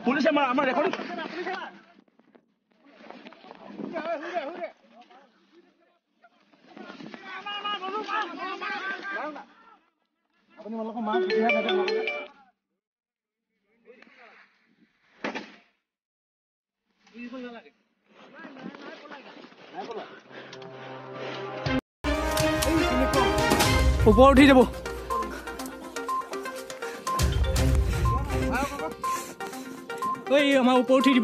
পুলিশে মাৰ আমাৰ এখন আপুনি অলপ মাছ সুবিধা থাকে ওপৰ উঠি যাব ঐ আমাৰ ওপৰ উঠি দিব